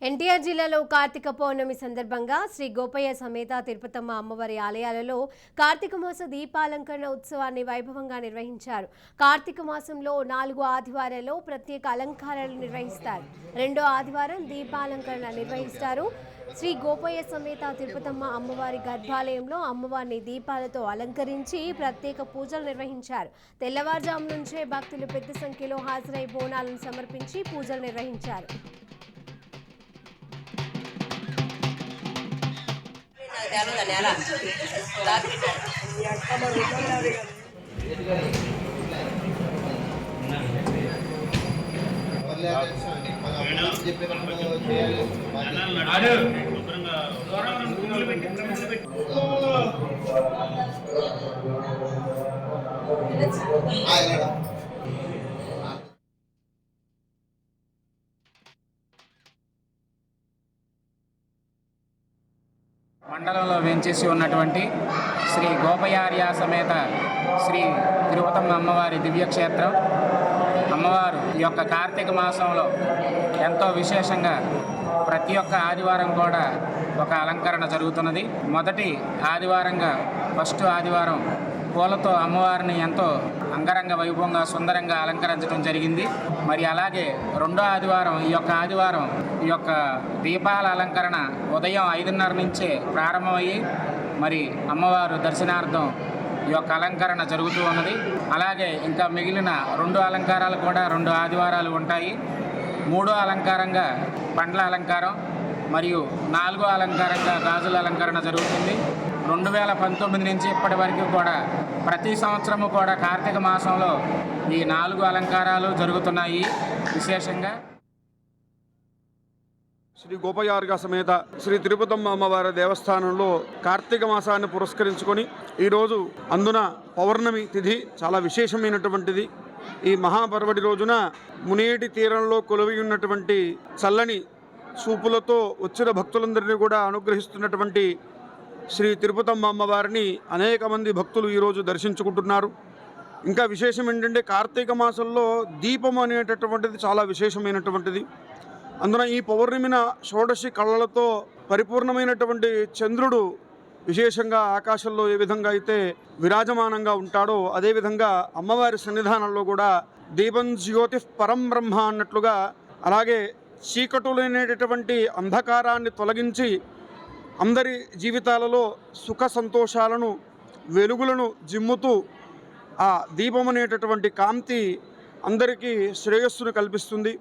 ఎన్టీఆర్ జిల్లాలో కార్తీక పౌర్ణమి సందర్భంగా శ్రీ గోపయ్య సమేత తిరుపతమ్మ అమ్మవారి ఆలయాలలో కార్తీక మాస దీపాలంకరణ ఉత్సవాన్ని వైభవంగా నిర్వహించారు. కార్తీక మాసంలో 4 ఆదివారాల్లో ప్రత్యేక అలంకారాలు నిర్వహిస్తారు. 2వ ఆదివారం దీపాలంకరణ నిర్వహిస్తారు. శ్రీ గోపయ్య సమేత తిరుపతమ్మ అమ్మవారి గర్భాలయంలో అమ్మవారిని దీపాలతో అలంకరించి ప్రత్యేక పూజలు నిర్వహించారు. తెల్లవారుజాము నుంచే భక్తులు పెద్ద సంఖ్యలో హాజరై బోనాలను సమర్పించి పూజలు నిర్వహించారు. మండలంలో వేంచేసి ఉన్నటువంటి శ్రీ గోపయార్య సమేత శ్రీ తిరుపతమ్మ అమ్మవారి దివ్యక్షేత్రం. అమ్మవారు ఈ యొక్క కార్తీక మాసంలో ఎంతో విశేషంగా ప్రతి ఒక్క ఆదివారం కూడా ఒక అలంకరణ జరుగుతున్నది. మొదటి ఆదివారంగా ఫస్ట్ ఆదివారం పూలతో అమ్మవారిని ఎంతో అంగరంగ వైభవంగా సుందరంగా అలంకరించడం జరిగింది. మరి అలాగే 2వ ఆదివారం ఈ యొక్క దీపాల అలంకరణ ఉదయం 5:30 నుంచే ప్రారంభమయ్యి మరి అమ్మవారు దర్శనార్థం ఈ యొక్క అలంకరణ జరుగుతూ ఉన్నది. అలాగే ఇంకా మిగిలిన 2 అలంకారాలు కూడా 2 ఆదివారాలు ఉంటాయి. 3వ అలంకారంగా పండ్ల అలంకారం మరియు 4వ అలంకారంగా గాజుల అలంకరణ జరుగుతుంది. 2019 నుంచి ఇప్పటి వరకు కూడా ప్రతి సంవత్సరము కూడా కార్తీక మాసంలో ఈ 4 అలంకారాలు జరుగుతున్నాయి. విశేషంగా శ్రీ గోపయార్య సమేత శ్రీ తిరుపతమ్మ అమ్మవారి దేవస్థానంలో కార్తీక మాసాన్ని పురస్కరించుకొని ఈరోజు అందున పౌర్ణమి తిథి చాలా విశేషమైనటువంటిది. ఈ మహాపర్వటి రోజున మునేటి తీరంలో కొలువి ఉన్నటువంటి చల్లని చూపులతో వచ్చిన భక్తులందరినీ కూడా అనుగ్రహిస్తున్నటువంటి శ్రీ తిరుపతమ్మ అమ్మవారిని అనేక మంది భక్తులు ఈరోజు దర్శించుకుంటున్నారు. ఇంకా విశేషం ఏంటంటే కార్తీక మాసంలో దీపం అనేటటువంటిది చాలా విశేషమైనటువంటిది. అందున ఈ పౌర్ణమిన షోడశి కళలతో పరిపూర్ణమైనటువంటి చంద్రుడు విశేషంగా ఆకాశంలో ఏ విధంగా అయితే విరాజమానంగా ఉంటాడో అదేవిధంగా అమ్మవారి సన్నిధానంలో కూడా దీపం జ్యోతి పరం బ్రహ్మ అన్నట్లుగా అలాగే చీకటులైనటువంటి అంధకారాన్ని తొలగించి అందరి జీవితాలలో సుఖ సంతోషాలను వెలుగులను జిమ్ముతూ ఆ దీపం అనేటటువంటి కాంతి అందరికీ శ్రేయస్సును కల్పిస్తుంది.